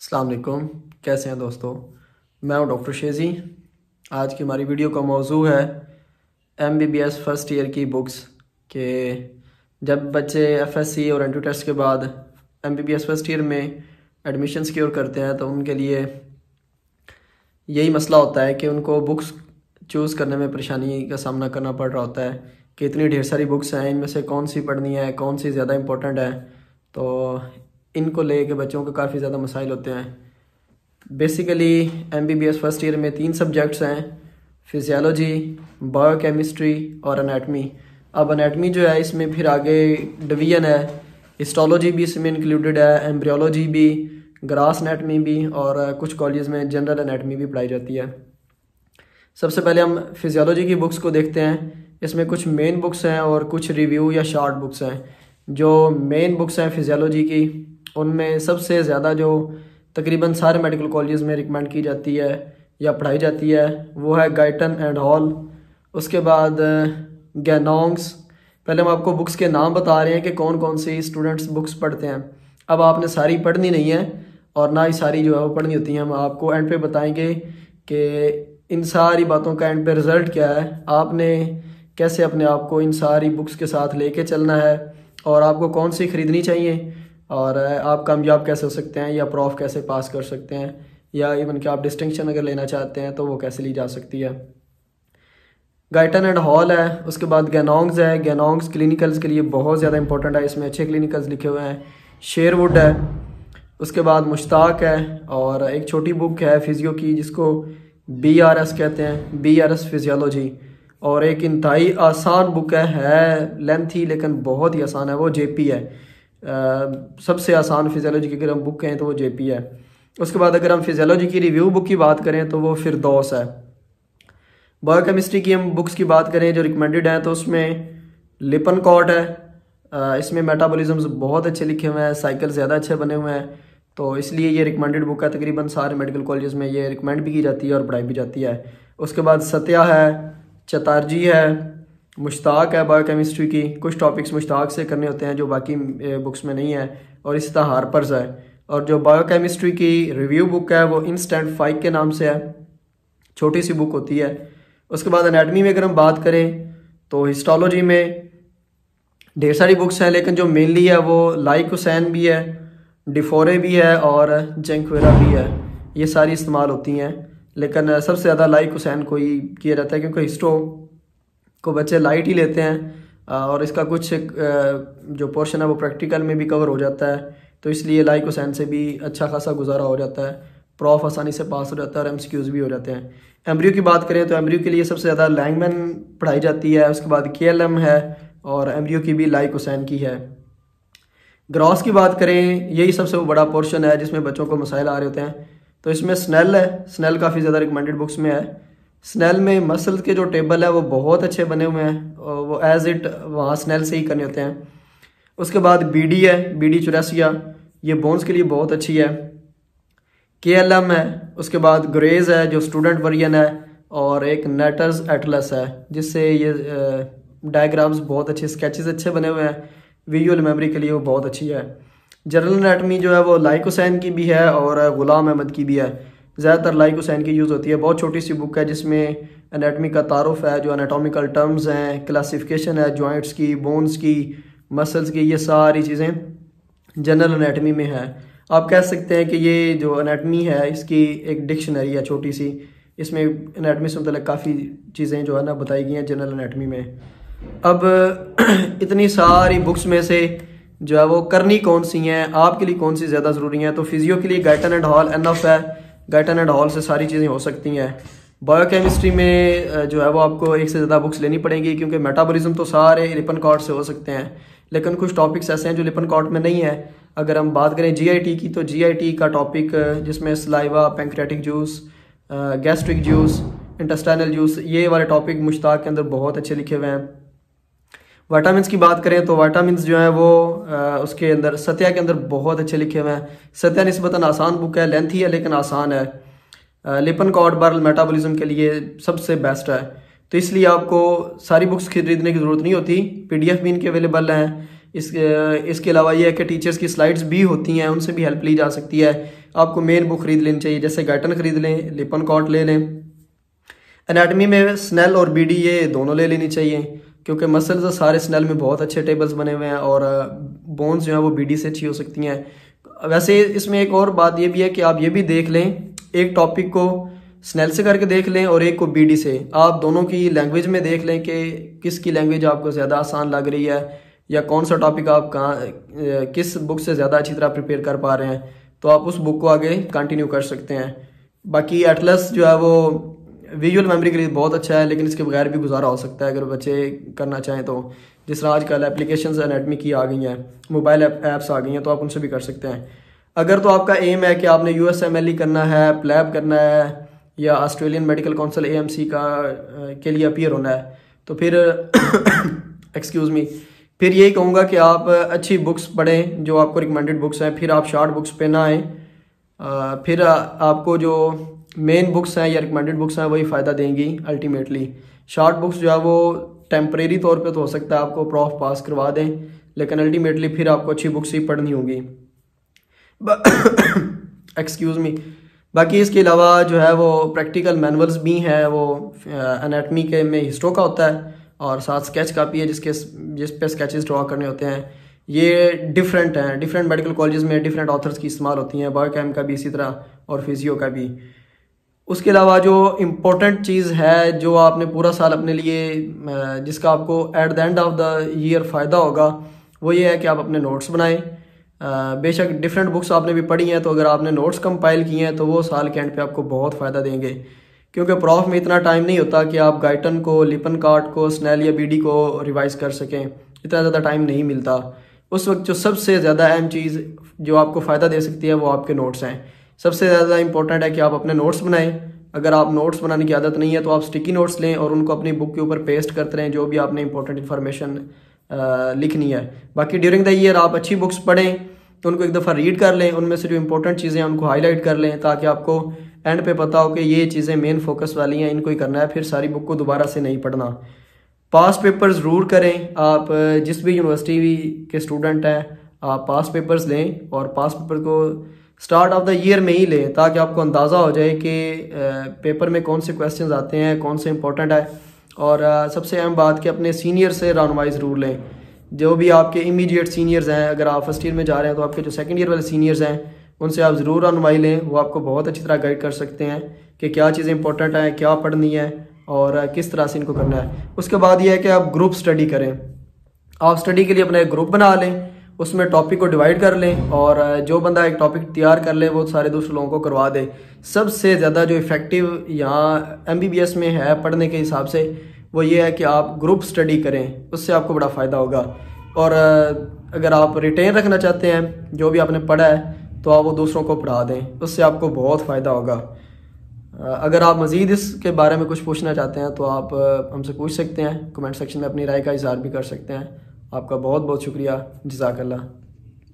अस्सलाम वालेकुम। कैसे हैं दोस्तों? मैं हूं डॉक्टर शेज़ी। आज की हमारी वीडियो का मौजू है MBBS फर्स्ट ईयर की बुक्स के जब बच्चे FSC और एंट्री टेस्ट के बाद MBBS फर्स्ट ईयर में एडमिशन सिक्योर करते हैं तो उनके लिए यही मसला होता है कि उनको बुक्स चूज़ करने में परेशानी का सामना करना पड़ रहा होता है कि इतनी ढेर सारी बुक्स हैं, इनमें से कौन सी पढ़नी है, कौन सी ज़्यादा इम्पोर्टेंट है। तो इनको ले के बच्चों को काफ़ी ज़्यादा मसाइल होते हैं। बेसिकली MBBS फर्स्ट ईयर में 3 सब्जेक्ट्स हैं, फिजियोलॉजी, बायोकेमिस्ट्री और एनाटमी। अब एनाटमी जो है इसमें फिर आगे डिवीज़न है, हिस्टोलॉजी भी इसमें इंक्लूडेड है, एम्ब्रियोलॉजी भी, ग्रास एनाटमी भी और कुछ कॉलेज में जनरल एनाटमी भी पढ़ाई जाती है। सबसे पहले हम फिजियोलॉजी की बुक्स को देखते हैं। इसमें कुछ मेन बुक्स हैं और कुछ रिव्यू या शॉर्ट बुक्स हैं। जो मेन बुक्स हैं फिजियोलॉजी की, उनमें सबसे ज़्यादा जो तकरीबन सारे मेडिकल कॉलेजेस में रिकमेंड की जाती है या पढ़ाई जाती है वो है गाइटन एंड हॉल। उसके बाद गैनोंग्स। पहले हम आपको बुक्स के नाम बता रहे हैं कि कौन कौन सी स्टूडेंट्स बुक्स पढ़ते हैं। अब आपने सारी पढ़नी नहीं है और ना ही सारी जो है वो पढ़नी होती हैं। हम आपको एंड पे बताएंगे कि इन सारी बातों का एंड पे रिज़ल्ट क्या है, आपने कैसे अपने आप को इन सारी बुक्स के साथ लेके चलना है और आपको कौन सी ख़रीदनी चाहिए और आप कामयाब कैसे हो सकते हैं या प्रॉफ कैसे पास कर सकते हैं या इवन कि आप डिस्टिंक्शन अगर लेना चाहते हैं तो वो कैसे ली जा सकती है। गाइटन एंड हॉल है। उसके बाद गैनोंग्स है। गैनोंग्स क्लिनिकल्स के लिए बहुत ज़्यादा इंपॉर्टेंट है, इसमें अच्छे क्लिनिकल्स लिखे हुए हैं। शेरवुड है। उसके बाद मुश्ताक है और एक छोटी बुक है फिजियो की जिसको BRS कहते हैं, BRS फिजियोलॉजी। और एक इंतहाई आसान बुक है लेंथी लेकिन बहुत ही आसान है, वो JP है। सबसे आसान फिजियोलॉजी की अगर हम बुक कहें तो वो JP है। उसके बाद अगर हम फिजियोलॉजी की रिव्यू बुक की बात करें तो वो फिरदौस है। बायोकेमिस्ट्री की हम बुक्स की बात करें जो रिकमेंडेड हैं तो उसमें लिपनकॉट है। इसमें मेटाबॉलिज्म्स बहुत अच्छे लिखे हुए हैं, साइकिल ज़्यादा अच्छे बने हुए हैं, तो इसलिए ये रिकमेंडेड बुक है। तकरीबन सारे मेडिकल कॉलेज में ये रिकमेंड भी की जाती है और पढ़ाई भी जाती है। उसके बाद सत्या है, चतार्जी है, मुश्ताक है बायोकेमिस्ट्री की। कुछ टॉपिक्स मुश्ताक से करने होते हैं जो बाकी बुक्स में नहीं है। और इसी तरह हार्पर्स है। और जो बायोकेमिस्ट्री की रिव्यू बुक है वो इंस्टेंट 5 के नाम से है, छोटी सी बुक होती है। उसके बाद एनाटमी में अगर हम बात करें तो हिस्टोलॉजी में ढेर सारी बुक्स हैं लेकिन जो मेनली है वो लाइक हुसैन भी है, डिफोरे भी है और जेंक्वेरा भी है। ये सारी इस्तेमाल होती हैं लेकिन सबसे ज़्यादा लाइक हुसैन को ही किया जाता है क्योंकि हिस्टो को बच्चे लाइट ही लेते हैं और इसका कुछ जो पोर्शन है वो प्रैक्टिकल में भी कवर हो जाता है, तो इसलिए लाइक हुसैन से भी अच्छा खासा गुजारा हो जाता है, प्रॉफ आसानी से पास हो जाता है और MCQs भी हो जाते हैं। एम्ब्रियो की बात करें तो एम्ब्रियो के लिए सबसे ज़्यादा लैंगमैन पढ़ाई जाती है। उसके बाद KLM है और एम्ब्रियो की भी लाइक हुसैन की है। ग्रॉस की बात करें, यही सबसे बड़ा पोर्शन है जिसमें बच्चों को मसाइल आ रहे होते हैं। तो इसमें स्नेल है, स्नेल काफ़ी ज़्यादा रिकमेंडेड बुक्स में है। स्नेल में मसल्स के जो टेबल है वो बहुत अच्छे बने हुए हैं और वो एज इट वहाँ स्नेल से ही करने होते हैं। उसके बाद BD है, BD चौरासिया, ये बोन्स के लिए बहुत अच्छी है। KLM है। उसके बाद ग्रेज है जो स्टूडेंट वर्जन है और एक नेटर्स एटलस है जिससे ये डायग्राम्स बहुत अच्छे, स्केचेस अच्छे बने हुए हैं, विजुअल मेमोरी के लिए वो बहुत अच्छी है। जनरल एनाटमी जो है वो लाइक हुसैन की भी है और गुलाम अहमद की भी है। ज़्यादातर लाइक हुसैन की यूज़ होती है। बहुत छोटी सी बुक है जिसमें एनाटमी का तारुफ है, जो एनाटॉमिकल टर्म्स हैं, क्लासिफिकेशन है जॉइंट्स की, बोन्स की, मसल्स की, ये सारी चीज़ें जनरल एनाटमी में है। आप कह सकते हैं कि ये जो एनाटमी है इसकी एक डिक्शनरी है छोटी सी, इसमें एनाटमी से मतलब काफ़ी चीज़ें जो है ना बताई गई हैं जनरल एनाटमी में। अब इतनी सारी बुक्स में से जो है वो करनी कौन सी हैं, आपके लिए कौन सी ज़्यादा ज़रूरी हैं? तो फिजियो के लिए गाइटन एंड हॉल एनफ है, गाइटन एंड हॉल से सारी चीज़ें हो सकती हैं। बायोकेमिस्ट्री में जो है वो आपको एक से ज़्यादा बुक्स लेनी पड़ेंगी क्योंकि मेटाबॉलिज्म तो सारे लिपनकॉट से हो सकते हैं लेकिन कुछ टॉपिक्स ऐसे हैं जो लिपनकॉट में नहीं है। अगर हम बात करें GIT की तो GIT का टॉपिक जिसमें saliva, pancreatic juice, gastric juice, intestinal juice, ये वाले टॉपिक मुश्ताक के अंदर बहुत अच्छे लिखे हुए हैं। विटामिन्स की बात करें तो विटामिन्स जो है वो उसके अंदर सत्या के अंदर बहुत अच्छे लिखे हुए हैं। सत्या निस्बतन आसान बुक है, लेंथी है लेकिन आसान है। लिपनकॉट बर्ल मेटाबॉलिज्म के लिए सबसे बेस्ट है, तो इसलिए आपको सारी बुक्स खरीदने की ज़रूरत नहीं होती, PDF भी इनके अवेलेबल हैं। इसके अलावा ये है कि टीचर्स की स्लाइड्स भी होती हैं, उनसे भी हेल्प ली जा सकती है। आपको मेन बुक खरीद लेनी चाहिए, जैसे गाइटन खरीद लें, लिपनकॉट ले लें। एनाटमी में स्नेल और बीडी ये दोनों ले लेनी चाहिए, क्योंकि मसल्स सारे स्नेल में बहुत अच्छे टेबल्स बने हुए हैं और बोन्स जो है वो बीडी से अच्छी हो सकती हैं। वैसे इसमें एक और बात ये भी है कि आप ये भी देख लें, एक टॉपिक को स्नेल से करके देख लें और एक को बीडी से। आप दोनों की लैंग्वेज में देख लें कि किसकी लैंग्वेज आपको ज़्यादा आसान लग रही है या कौन सा टॉपिक आप किस बुक से ज़्यादा अच्छी तरह प्रिपेयर कर पा रहे हैं, तो आप उस बुक को आगे कंटिन्यू कर सकते हैं। बाकी एटलस जो है वो विजुअल मेमोरी के लिए बहुत अच्छा है, लेकिन इसके बगैर भी गुजारा हो सकता है अगर बच्चे करना चाहें तो। जिस तरह आजकल एप्लीकेशंस एनाटमी की आ गई हैं, मोबाइल ऐप्स आ गई हैं, तो आप उनसे भी कर सकते हैं। अगर तो आपका एम है कि आपने USMLE करना है, प्लैब करना है या ऑस्ट्रेलियन मेडिकल काउंसिल AMC के लिए अपीयर होना है, तो फिर एक्सक्यूज़ मी, फिर यही कहूँगा कि आप अच्छी बुक्स पढ़ें जो आपको रिकमेंडेड बुक्स हैं, फिर आप शॉर्ट बुक्स पे ना आएँ। फिर आपको जो मेन बुक्स हैं या रिकमेंडेड बुक्स हैं वही फ़ायदा देंगी अल्टीमेटली। शॉर्ट बुक्स जो है वो टेम्परेरी तौर पे तो हो सकता है आपको प्रॉफ पास करवा दें, लेकिन अल्टीमेटली फिर आपको अच्छी बुक्स ही पढ़नी होगी। Excuse me. बाकी इसके अलावा जो है वो प्रैक्टिकल मैनुअल्स भी हैं, वो एनाटमी के में हिस्ट्रो का होता है और साथ स्केच कापी है जिस पे स्केचेस ड्रॉ करने होते हैं। ये डिफरेंट हैं, डिफरेंट मेडिकल कॉलेजेस में डिफरेंट ऑथर्स की इस्तेमाल होती हैं, बायोकेम का भी इसी तरह और फिजियो का भी। उसके अलावा जो इम्पोर्टेंट चीज़ है जो आपने पूरा साल अपने लिए जिसका आपको at the end of the year फ़ायदा होगा, वो ये है कि आप अपने नोट्स बनाएं। बेशक डिफरेंट बुक्स आपने भी पढ़ी हैं, तो अगर आपने नोट्स कंपाइल किए हैं तो वो साल के एंड पे आपको बहुत फ़ायदा देंगे, क्योंकि प्रॉफ में इतना टाइम नहीं होता कि आप गाइटन को, लिपनकॉट को, स्नेल या बीडी को रिवाइज़ कर सकें, इतना ज़्यादा टाइम नहीं मिलता। उस वक्त जो सबसे ज़्यादा अहम चीज़ जो आपको फ़ायदा दे सकती है वो आपके नोट्स हैं। सबसे ज़्यादा इंपॉर्टेंट है कि आप अपने नोट्स बनाएं। अगर आप नोट्स बनाने की आदत नहीं है तो आप स्टिकी नोट्स लें और उनको अपनी बुक के ऊपर पेस्ट करते रहें जो भी आपने इंपॉर्टेंट इन्फॉर्मेशन लिखनी है। बाकी ड्यूरिंग द ईयर आप अच्छी बुक्स पढ़ें तो उनको एक दफ़ा रीड कर लें, उनमें से जो इंपॉर्टेंट चीज़ें हैं उनको हाईलाइट कर लें, ताकि आपको एंड पे पता हो कि ये चीज़ें मेन फोकस वाली हैं, इनको ही करना है, फिर सारी बुक को दोबारा से नहीं पढ़ना। पास पेपर ज़रूर करें। आप जिस भी यूनिवर्सिटी के स्टूडेंट हैं आप पास पेपर्स लें और पास पेपर को स्टार्ट ऑफ द ईयर में ही लें, ताकि आपको अंदाज़ा हो जाए कि पेपर में कौन से क्वेश्चंस आते हैं, कौन से इंपॉर्टेंट है। और सबसे अहम बात कि अपने सीनियर से रहनुमाई ज़रूर लें, जो भी आपके इमीडिएट सीनियर्स हैं। अगर आप फर्स्ट ईयर में जा रहे हैं तो आपके जो सेकंड ईयर वाले सीनियर्स हैं उनसे आप ज़रूर रहनुमाई लें, वो आपको बहुत अच्छी तरह गाइड कर सकते हैं कि क्या चीज़ें इंपॉर्टेंट हैं, क्या पढ़नी है और किस तरह से इनको करना है। उसके बाद ये है कि आप ग्रुप स्टडी करें। आप स्टडी के लिए अपना एक ग्रुप बना लें, उसमें टॉपिक को डिवाइड कर लें और जो बंदा एक टॉपिक तैयार कर ले वो सारे दूसरे लोगों को करवा दे। सबसे ज़्यादा जो इफ़ेक्टिव यहाँ MBBS में है पढ़ने के हिसाब से वो ये है कि आप ग्रुप स्टडी करें, उससे आपको बड़ा फ़ायदा होगा। और अगर आप रिटेन रखना चाहते हैं जो भी आपने पढ़ा है तो आप वो दूसरों को पढ़ा दें, उससे आपको बहुत फ़ायदा होगा। अगर आप मज़ीद इसके बारे में कुछ पूछना चाहते हैं तो आप हमसे पूछ सकते हैं, कमेंट सेक्शन में अपनी राय का इज़हार भी कर सकते हैं। आपका बहुत बहुत शुक्रिया। जज़ाकल्लाह।